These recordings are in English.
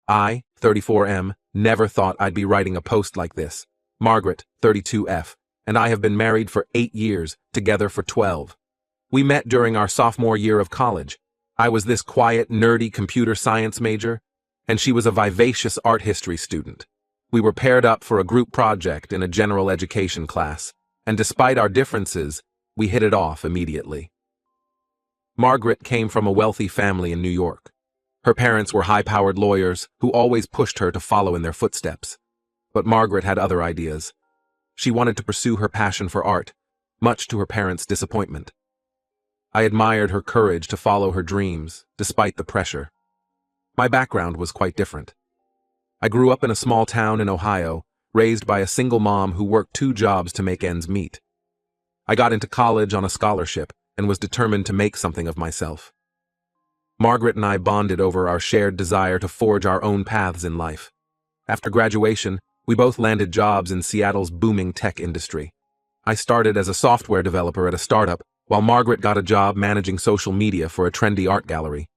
I, 34M, never thought I'd be writing a post like this. Margaret, 32F, and I have been married for 8 years, together for 12. We met during our sophomore year of college. I was this quiet, nerdy computer science major, and she was a vivacious art history student. We were paired up for a group project in a general education class, and despite our differences, we hit it off immediately. Margaret came from a wealthy family in New York. Her parents were high-powered lawyers who always pushed her to follow in their footsteps. But Margaret had other ideas. She wanted to pursue her passion for art, much to her parents' disappointment. I admired her courage to follow her dreams, despite the pressure. My background was quite different. I grew up in a small town in Ohio, raised by a single mom who worked 2 jobs to make ends meet. I got into college on a scholarship and was determined to make something of myself. Margaret and I bonded over our shared desire to forge our own paths in life. After graduation, we both landed jobs in Seattle's booming tech industry. I started as a software developer at a startup, while Margaret got a job managing social media for a trendy art gallery.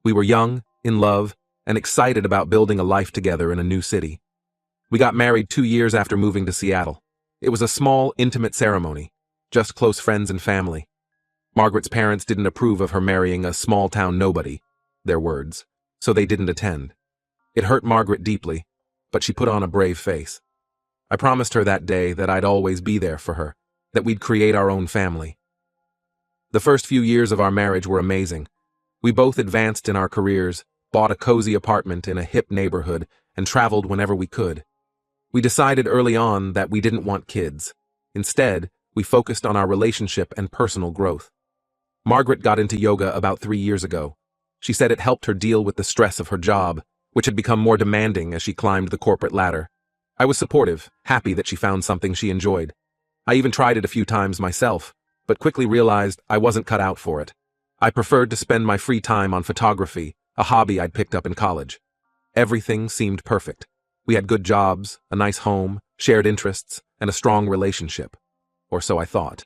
We were young, in love, and excited about building a life together in a new city. We got married 2 years after moving to Seattle. It was a small, intimate ceremony, just close friends and family. Margaret's parents didn't approve of her marrying a small-town nobody, their words, so they didn't attend. It hurt Margaret deeply, but she put on a brave face. I promised her that day that I'd always be there for her, that we'd create our own family. The first few years of our marriage were amazing. We both advanced in our careers, bought a cozy apartment in a hip neighborhood, and traveled whenever we could. We decided early on that we didn't want kids. Instead, we focused on our relationship and personal growth. Margaret got into yoga about 3 years ago. She said it helped her deal with the stress of her job, which had become more demanding as she climbed the corporate ladder. I was supportive, happy that she found something she enjoyed. I even tried it a few times myself, but quickly realized I wasn't cut out for it. I preferred to spend my free time on photography, a hobby I'd picked up in college. Everything seemed perfect. We had good jobs, a nice home, shared interests, and a strong relationship. Or so I thought.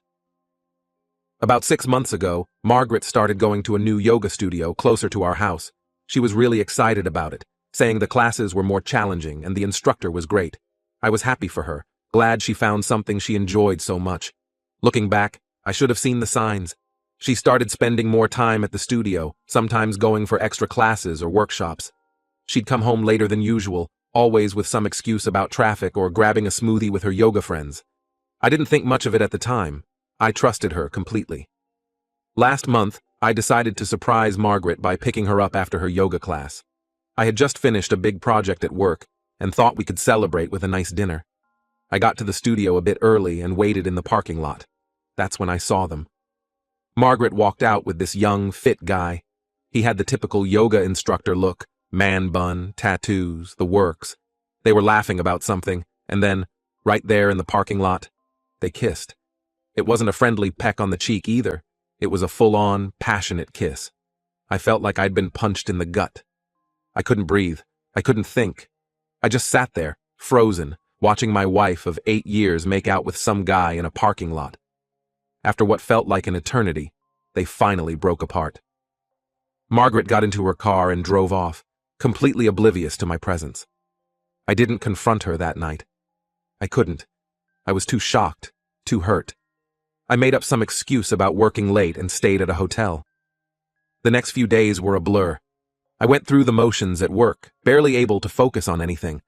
About 6 months ago, Margaret started going to a new yoga studio closer to our house. She was really excited about it, saying the classes were more challenging and the instructor was great. I was happy for her, glad she found something she enjoyed so much. Looking back, I should have seen the signs. She started spending more time at the studio, sometimes going for extra classes or workshops. She'd come home later than usual, always with some excuse about traffic or grabbing a smoothie with her yoga friends. I didn't think much of it at the time. I trusted her completely. Last month, I decided to surprise Margaret by picking her up after her yoga class. I had just finished a big project at work and thought we could celebrate with a nice dinner. I got to the studio a bit early and waited in the parking lot. That's when I saw them. Margaret walked out with this young, fit guy. He had the typical yoga instructor look, man bun, tattoos, the works. They were laughing about something, and then, right there in the parking lot, they kissed. It wasn't a friendly peck on the cheek either. It was a full-on, passionate kiss. I felt like I'd been punched in the gut. I couldn't breathe. I couldn't think. I just sat there, frozen, watching my wife of 8 years make out with some guy in a parking lot. After what felt like an eternity, they finally broke apart. Margaret got into her car and drove off, completely oblivious to my presence. I didn't confront her that night. I couldn't. I was too shocked, too hurt. I made up some excuse about working late and stayed at a hotel. The next few days were a blur. I went through the motions at work, barely able to focus on anything.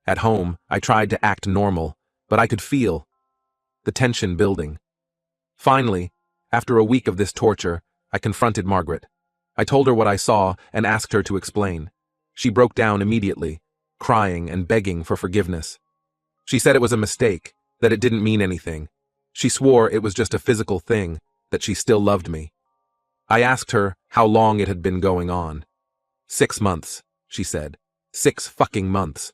At home, I tried to act normal, but I could feel the tension building. Finally, after a week of this torture, I confronted Margaret. I told her what I saw and asked her to explain. She broke down immediately, crying and begging for forgiveness. She said it was a mistake, that it didn't mean anything. She swore it was just a physical thing, that she still loved me. I asked her how long it had been going on. 6 months, she said. 6 fucking months.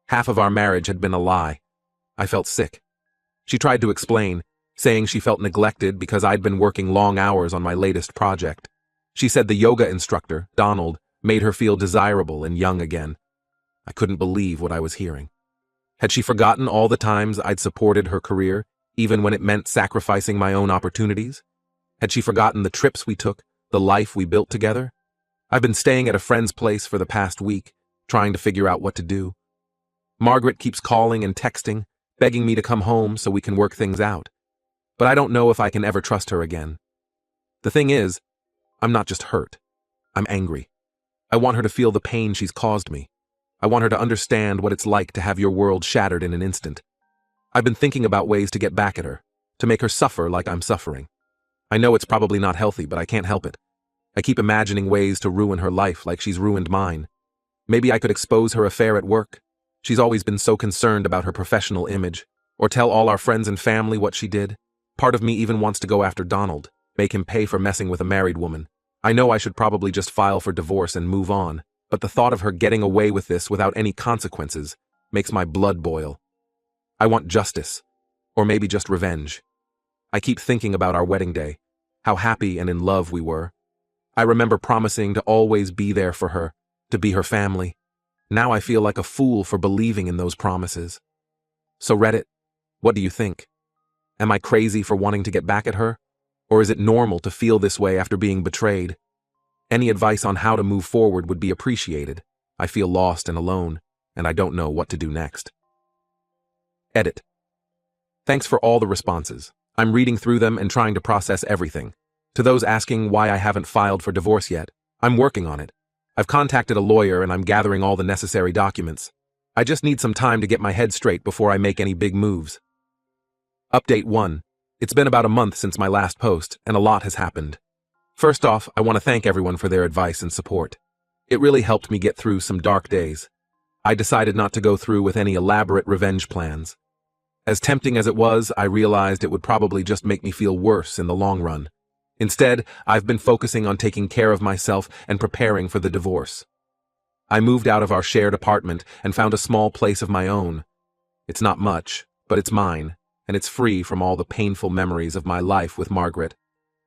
Half of our marriage had been a lie. I felt sick. She tried to explain, saying she felt neglected because I'd been working long hours on my latest project. She said the yoga instructor, Donald, made her feel desirable and young again. I couldn't believe what I was hearing. Had she forgotten all the times I'd supported her career, even when it meant sacrificing my own opportunities? Had she forgotten the trips we took, the life we built together? I've been staying at a friend's place for the past week, trying to figure out what to do. Margaret keeps calling and texting, begging me to come home so we can work things out. But I don't know if I can ever trust her again. The thing is, I'm not just hurt. I'm angry. I want her to feel the pain she's caused me. I want her to understand what it's like to have your world shattered in an instant. I've been thinking about ways to get back at her, to make her suffer like I'm suffering. I know it's probably not healthy, but I can't help it. I keep imagining ways to ruin her life like she's ruined mine. Maybe I could expose her affair at work. She's always been so concerned about her professional image. Or tell all our friends and family what she did. Part of me even wants to go after Donald, make him pay for messing with a married woman. I know I should probably just file for divorce and move on, but the thought of her getting away with this without any consequences makes my blood boil. I want justice, or maybe just revenge. I keep thinking about our wedding day, how happy and in love we were. I remember promising to always be there for her, to be her family. Now I feel like a fool for believing in those promises. So Reddit, what do you think? Am I crazy for wanting to get back at her? Or is it normal to feel this way after being betrayed? Any advice on how to move forward would be appreciated. I feel lost and alone, and I don't know what to do next. Edit. Thanks for all the responses. I'm reading through them and trying to process everything. To those asking why I haven't filed for divorce yet, I'm working on it. I've contacted a lawyer and I'm gathering all the necessary documents. I just need some time to get my head straight before I make any big moves. Update 1. It's been about a month since my last post, and a lot has happened. First off, I want to thank everyone for their advice and support. It really helped me get through some dark days. I decided not to go through with any elaborate revenge plans. As tempting as it was, I realized it would probably just make me feel worse in the long run. Instead, I've been focusing on taking care of myself and preparing for the divorce. I moved out of our shared apartment and found a small place of my own. It's not much, but it's mine, and it's free from all the painful memories of my life with Margaret.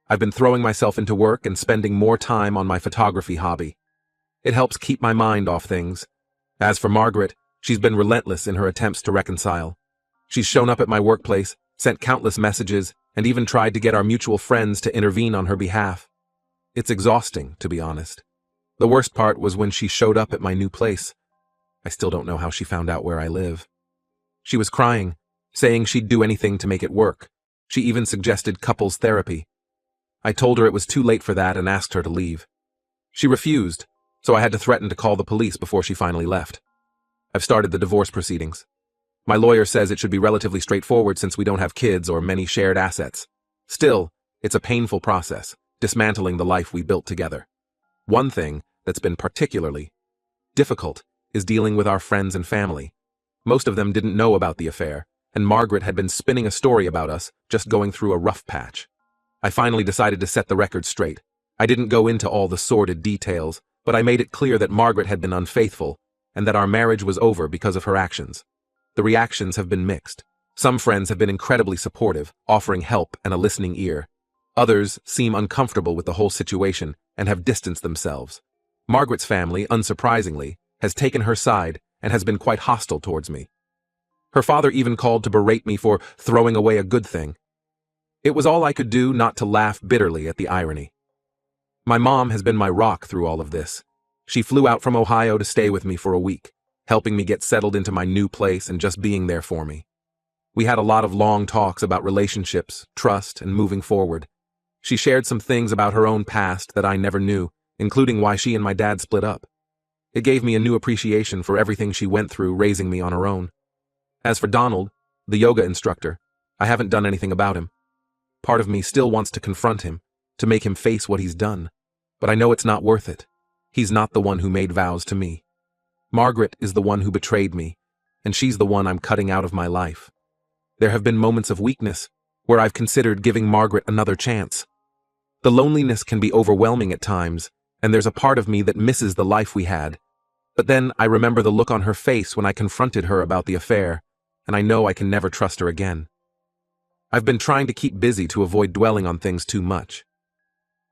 I've been throwing myself into work and spending more time on my photography hobby. It helps keep my mind off things. As for Margaret, she's been relentless in her attempts to reconcile. She's shown up at my workplace, sent countless messages, and even tried to get our mutual friends to intervene on her behalf. It's exhausting, to be honest. The worst part was when she showed up at my new place. I still don't know how she found out where I live. She was crying, saying she'd do anything to make it work. She even suggested couples therapy. I told her it was too late for that and asked her to leave. She refused, so I had to threaten to call the police before she finally left. I've started the divorce proceedings. My lawyer says it should be relatively straightforward since we don't have kids or many shared assets. Still, it's a painful process, dismantling the life we built together. One thing that's been particularly difficult is dealing with our friends and family. Most of them didn't know about the affair, and Margaret had been spinning a story about us, just going through a rough patch. I finally decided to set the record straight. I didn't go into all the sordid details, but I made it clear that Margaret had been unfaithful, and that our marriage was over because of her actions. The reactions have been mixed. Some friends have been incredibly supportive, offering help and a listening ear. Others seem uncomfortable with the whole situation and have distanced themselves. Margaret's family, unsurprisingly, has taken her side and has been quite hostile towards me. Her father even called to berate me for throwing away a good thing. It was all I could do not to laugh bitterly at the irony. My mom has been my rock through all of this. She flew out from Ohio to stay with me for a week, helping me get settled into my new place and just being there for me. We had a lot of long talks about relationships, trust, and moving forward. She shared some things about her own past that I never knew, including why she and my dad split up. It gave me a new appreciation for everything she went through raising me on her own. As for Donald, the yoga instructor, I haven't done anything about him. Part of me still wants to confront him, to make him face what he's done, but I know it's not worth it. He's not the one who made vows to me. Margaret is the one who betrayed me, and she's the one I'm cutting out of my life. There have been moments of weakness where I've considered giving Margaret another chance. The loneliness can be overwhelming at times, and there's a part of me that misses the life we had. But then I remember the look on her face when I confronted her about the affair, and I know I can never trust her again. I've been trying to keep busy to avoid dwelling on things too much.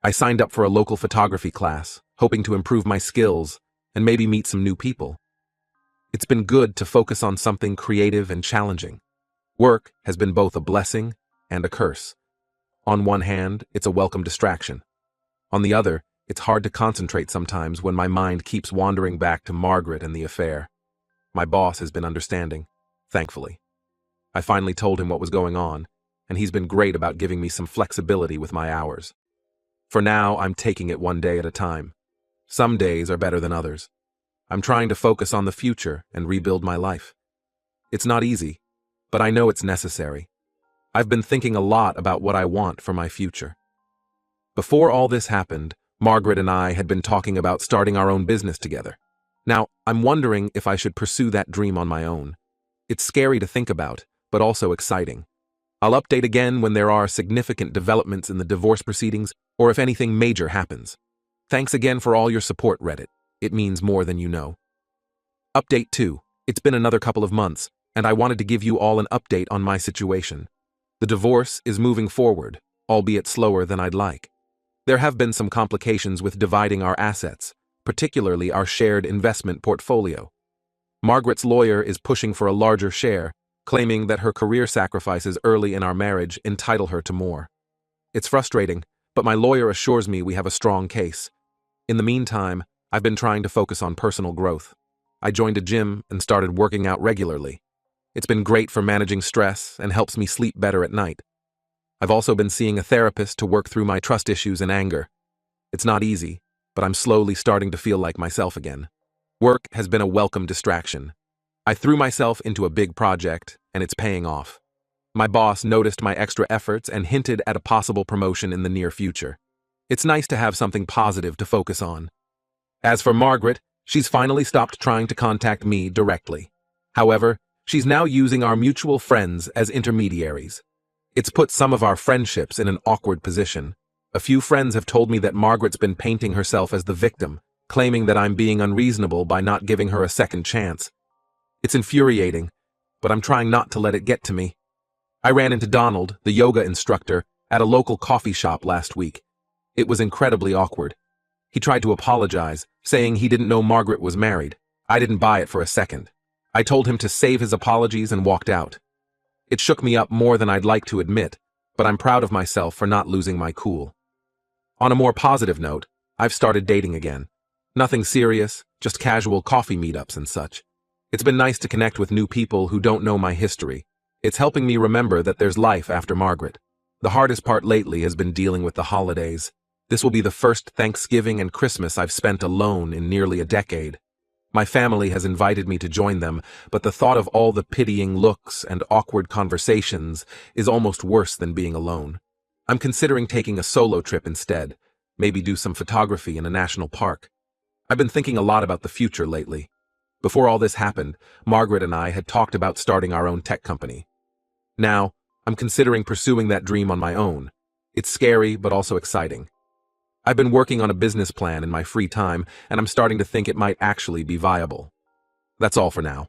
I signed up for a local photography class, hoping to improve my skills and maybe meet some new people. It's been good to focus on something creative and challenging. Work has been both a blessing and a curse. On one hand, it's a welcome distraction. On the other, It's hard to concentrate sometimes when my mind keeps wandering back to Margaret and the affair. My boss has been understanding, thankfully. I finally told him what was going on, and he's been great about giving me some flexibility with my hours. For now, I'm taking it one day at a time. Some days are better than others. I'm trying to focus on the future and rebuild my life. It's not easy, but I know it's necessary. I've been thinking a lot about what I want for my future. Before all this happened, Margaret and I had been talking about starting our own business together. Now, I'm wondering if I should pursue that dream on my own. It's scary to think about, but also exciting. I'll update again when there are significant developments in the divorce proceedings or if anything major happens. Thanks again for all your support, Reddit. It means more than you know. Update 2. It's been another couple of months, and I wanted to give you all an update on my situation. The divorce is moving forward, albeit slower than I'd like. There have been some complications with dividing our assets, particularly our shared investment portfolio. Margaret's lawyer is pushing for a larger share, claiming that her career sacrifices early in our marriage entitle her to more. It's frustrating, but my lawyer assures me we have a strong case. In the meantime, I've been trying to focus on personal growth. I joined a gym and started working out regularly. It's been great for managing stress and helps me sleep better at night. I've also been seeing a therapist to work through my trust issues and anger. It's not easy, but I'm slowly starting to feel like myself again. Work has been a welcome distraction. I threw myself into a big project, and it's paying off. My boss noticed my extra efforts and hinted at a possible promotion in the near future. It's nice to have something positive to focus on. As for Margaret, she's finally stopped trying to contact me directly. However, she's now using our mutual friends as intermediaries. It's put some of our friendships in an awkward position. A few friends have told me that Margaret's been painting herself as the victim, claiming that I'm being unreasonable by not giving her a second chance. It's infuriating, but I'm trying not to let it get to me. I ran into Donald, the yoga instructor, at a local coffee shop last week. It was incredibly awkward. He tried to apologize, saying he didn't know Margaret was married. I didn't buy it for a second. I told him to save his apologies and walked out. It shook me up more than I'd like to admit, but I'm proud of myself for not losing my cool. On a more positive note, I've started dating again. Nothing serious, just casual coffee meetups and such. It's been nice to connect with new people who don't know my history. It's helping me remember that there's life after Margaret. The hardest part lately has been dealing with the holidays. This will be the first Thanksgiving and Christmas I've spent alone in nearly a decade. My family has invited me to join them, but the thought of all the pitying looks and awkward conversations is almost worse than being alone. I'm considering taking a solo trip instead, maybe do some photography in a national park. I've been thinking a lot about the future lately. Before all this happened, Margaret and I had talked about starting our own tech company. Now, I'm considering pursuing that dream on my own. It's scary, but also exciting. I've been working on a business plan in my free time, and I'm starting to think it might actually be viable. That's all for now.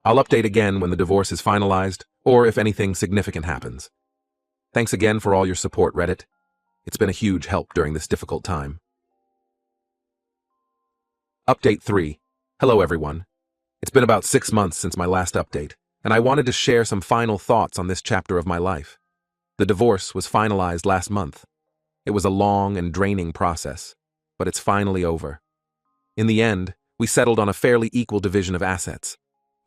I'll update again when the divorce is finalized, or if anything significant happens. Thanks again for all your support, Reddit. It's been a huge help during this difficult time. Update 3. Hello everyone. It's been about 6 months since my last update, and I wanted to share some final thoughts on this chapter of my life. The divorce was finalized last month. It was a long and draining process, but it's finally over. In the end, we settled on a fairly equal division of assets.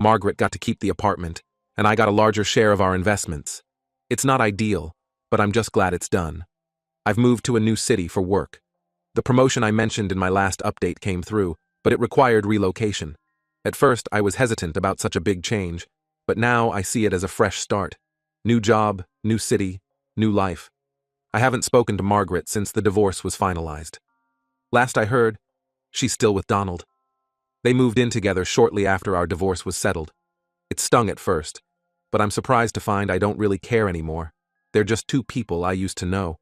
Margaret got to keep the apartment, and I got a larger share of our investments. It's not ideal, but I'm just glad it's done. I've moved to a new city for work. The promotion I mentioned in my last update came through, but it required relocation. At first, I was hesitant about such a big change, but now I see it as a fresh start. New job, new city, new life. I haven't spoken to Margaret since the divorce was finalized. Last I heard, she's still with Donald. They moved in together shortly after our divorce was settled. It stung at first, but I'm surprised to find I don't really care anymore. They're just two people I used to know.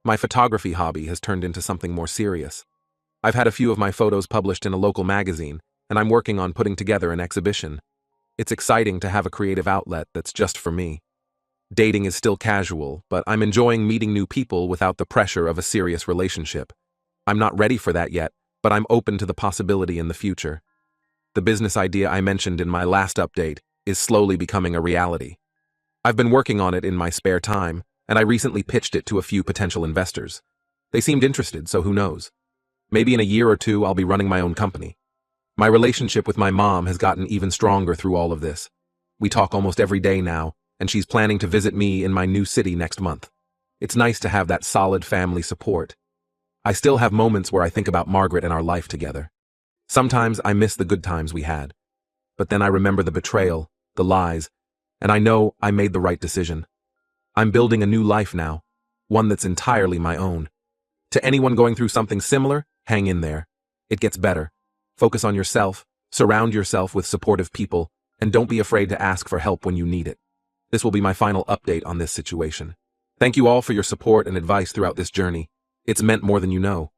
My photography hobby has turned into something more serious. I've had a few of my photos published in a local magazine, and I'm working on putting together an exhibition. It's exciting to have a creative outlet that's just for me. Dating is still casual, but I'm enjoying meeting new people without the pressure of a serious relationship. I'm not ready for that yet, but I'm open to the possibility in the future. The business idea I mentioned in my last update is slowly becoming a reality. I've been working on it in my spare time, and I recently pitched it to a few potential investors. They seemed interested, so who knows? Maybe in a year or two, I'll be running my own company. My relationship with my mom has gotten even stronger through all of this. We talk almost every day now, and she's planning to visit me in my new city next month. It's nice to have that solid family support. I still have moments where I think about Margaret and our life together. Sometimes I miss the good times we had. But then I remember the betrayal, the lies, and I know I made the right decision. I'm building a new life now, one that's entirely my own. To anyone going through something similar, hang in there. It gets better. Focus on yourself, surround yourself with supportive people, and don't be afraid to ask for help when you need it. This will be my final update on this situation. Thank you all for your support and advice throughout this journey. It's meant more than you know.